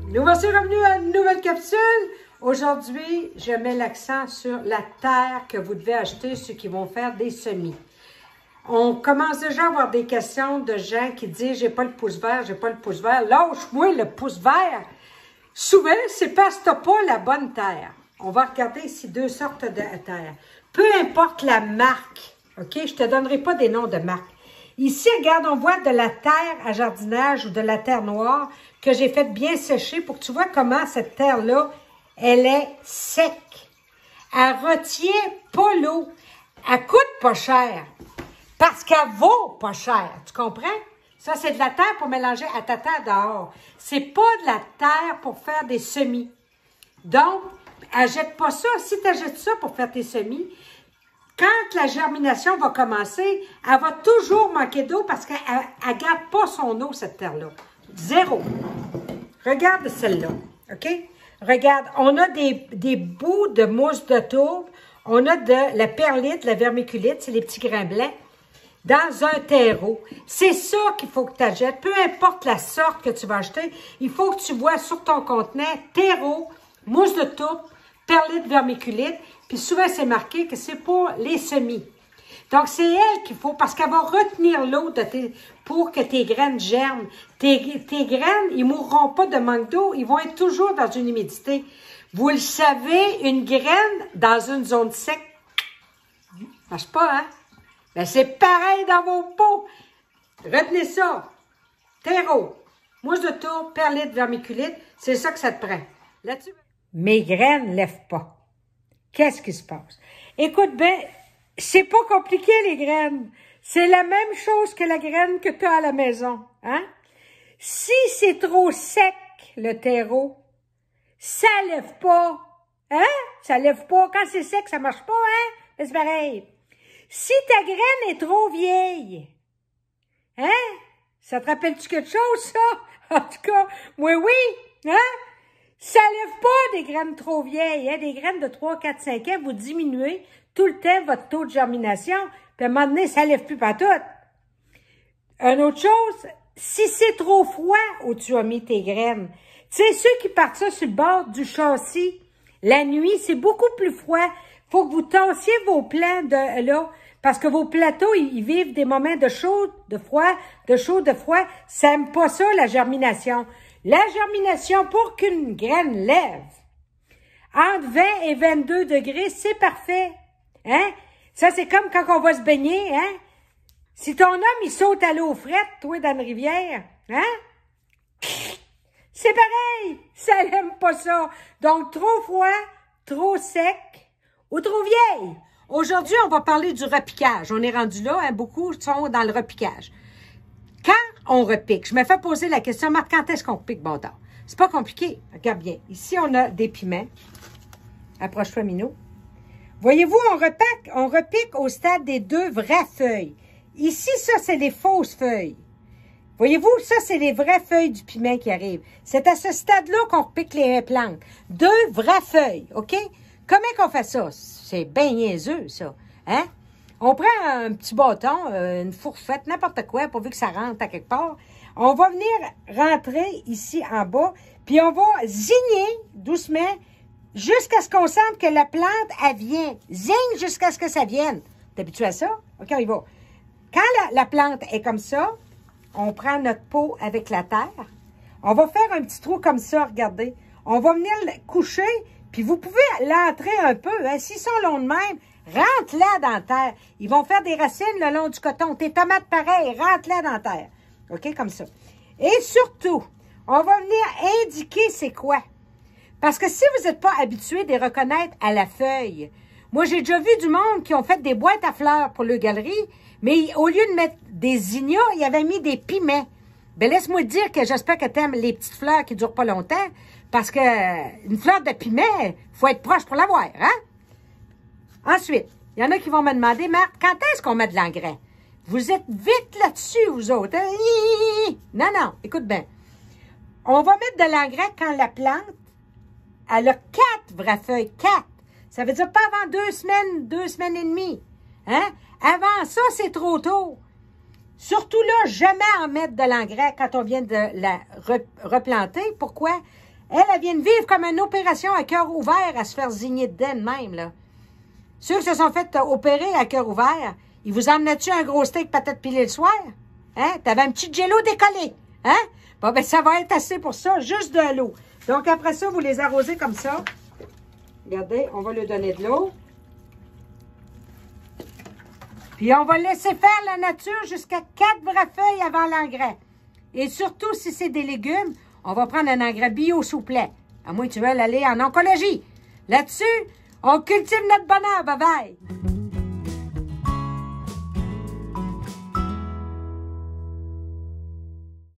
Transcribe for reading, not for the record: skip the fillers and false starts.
Nous voici revenus à une nouvelle capsule. Aujourd'hui, je mets l'accent sur la terre que vous devez acheter, ceux qui vont faire des semis. On commence déjà à avoir des questions de gens qui disent « j'ai pas le pouce vert, j'ai pas le pouce vert ». Lâche-moi le pouce vert. Souvent, c'est parce que tu n'as pas la bonne terre. On va regarder ici deux sortes de terre. Peu importe la marque, OK? Je ne te donnerai pas des noms de marques. Ici, regarde, on voit de la terre à jardinage ou de la terre noire que j'ai fait bien sécher pour que tu vois comment cette terre-là, elle est sec. Elle retient pas l'eau. Elle coûte pas cher parce qu'elle vaut pas cher. Tu comprends? Ça, c'est de la terre pour mélanger à ta terre dehors. C'est pas de la terre pour faire des semis. Donc, achète pas ça. Si tu achètes ça pour faire tes semis, quand la germination va commencer, elle va toujours manquer d'eau parce qu'elle ne garde pas son eau, cette terre-là. Zéro. Regarde celle-là, OK? Regarde, on a des bouts de mousse de tourbe, on a de la perlite, la vermiculite, c'est les petits grains blancs, dans un terreau. C'est ça qu'il faut que tu achètes. Peu importe la sorte que tu vas acheter, il faut que tu vois sur ton contenant terreau, mousse de tourbe, perlite, vermiculite, puis souvent c'est marqué que c'est pour les semis. Donc c'est elle qu'il faut, parce qu'elle va retenir l'eau pour que tes graines germent. Tes graines, ils ne mourront pas de manque d'eau, ils vont être toujours dans une humidité. Vous le savez, une graine dans une zone sec, ça marche pas, hein? Ben c'est pareil dans vos pots. Retenez ça. Terreau, mousse de tourbe, perlite, vermiculite, c'est ça que ça te prend. Là-dessus. Mes graines ne lèvent pas. Qu'est-ce qui se passe? Écoute bien, c'est pas compliqué les graines. C'est la même chose que la graine que tu as à la maison. Hein? Si c'est trop sec, le terreau, ça lève pas. Hein? Ça lève pas. Quand c'est sec, ça marche pas, hein? C'est pareil. Si ta graine est trop vieille, hein? Ça te rappelle-tu quelque chose, ça? En tout cas, moi, oui. Hein? Ça lève pas des graines trop vieilles, hein? Des graines de 3, 4, 5 ans, vous diminuez tout le temps votre taux de germination, puis à un moment donné, ça lève plus partout. Une autre chose, si c'est trop froid où tu as mis tes graines, tu sais, ceux qui partent ça sur le bord du châssis, la nuit, c'est beaucoup plus froid. Faut que vous tassiez vos plants de là, parce que vos plateaux, ils vivent des moments de chaud, de froid, de chaud, de froid. Ça aime pas ça, la germination. La germination, pour qu'une graine lève, entre 20 et 22 degrés, c'est parfait. Hein? Ça, c'est comme quand on va se baigner, hein? Si ton homme, il saute à l'eau frette, toi, dans une rivière, hein? C'est pareil! Ça n'aime pas ça. Donc, trop froid, trop sec ou trop vieille. Aujourd'hui, on va parler du repiquage. On est rendu là, hein? Beaucoup sont dans le repiquage. Quand on repique, je me fais poser la question, Marc, quand est-ce qu'on repique bon temps? C'est pas compliqué. Regarde bien. Ici, on a des piments. Approche-toi, Minou. Voyez-vous, on repique au stade des 2 vraies feuilles. Ici, ça, c'est les fausses feuilles. Voyez-vous, ça, c'est les vraies feuilles du piment qui arrivent. C'est à ce stade-là qu'on repique les plantes. 2 vraies feuilles, OK? Comment qu'on fait ça? C'est bien niaiseux, ça. Hein? On prend un petit bâton, une fourchette, n'importe quoi, pourvu que ça rentre à quelque part. On va venir rentrer ici en bas, puis on va zigner doucement jusqu'à ce qu'on sente que la plante, elle vient. Zigne jusqu'à ce que ça vienne. T'es habitué à ça? OK, on y va. Quand la plante est comme ça, on prend notre pot avec la terre. On va faire un petit trou comme ça, regardez. On va venir le coucher, puis vous pouvez l'entrer un peu. Hein. S'ils sont longs de même, rentre-la dans la terre. Ils vont faire des racines le long du coton. Tes tomates, pareil, rentre-la dans la terre. OK, comme ça. Et surtout, on va venir indiquer c'est quoi. Parce que si vous n'êtes pas habitué de les reconnaître à la feuille, moi, j'ai déjà vu du monde qui ont fait des boîtes à fleurs pour le galerie, mais au lieu de mettre des zinnias, ils avaient mis des piments. Ben, laisse-moi te dire que j'espère que tu aimes les petites fleurs qui ne durent pas longtemps, parce que une fleur de piment, il faut être proche pour l'avoir, hein? Ensuite, il y en a qui vont me demander, Marc, quand est-ce qu'on met de l'engrais? Vous êtes vite là-dessus, vous autres. Hein? Non, non, écoute bien. On va mettre de l'engrais quand la plante, elle a 4 vraies feuilles, 4. Ça veut dire pas avant 2 semaines, 2 semaines et demie. Hein? Avant ça, c'est trop tôt. Surtout là, jamais en mettre de l'engrais quand on vient de la replanter. Pourquoi? Elle vient de vivre comme une opération à cœur ouvert à se faire zigner dedans de même, là. Ceux qui se sont fait opérer à cœur ouvert, ils vous emmenaient-tu un gros steak patate pilée le soir? Hein? T'avais un petit jello décollé. Hein? Bon, ben, ça va être assez pour ça, juste de l'eau. Donc, après ça, vous les arrosez comme ça. Regardez, on va lui donner de l'eau. Puis, on va laisser faire la nature jusqu'à 4 vraies feuilles avant l'engrais. Et surtout, si c'est des légumes, on va prendre un engrais bio souplet. À moins que tu veuilles aller en oncologie. Là-dessus, on cultive notre bonheur. Bye-bye!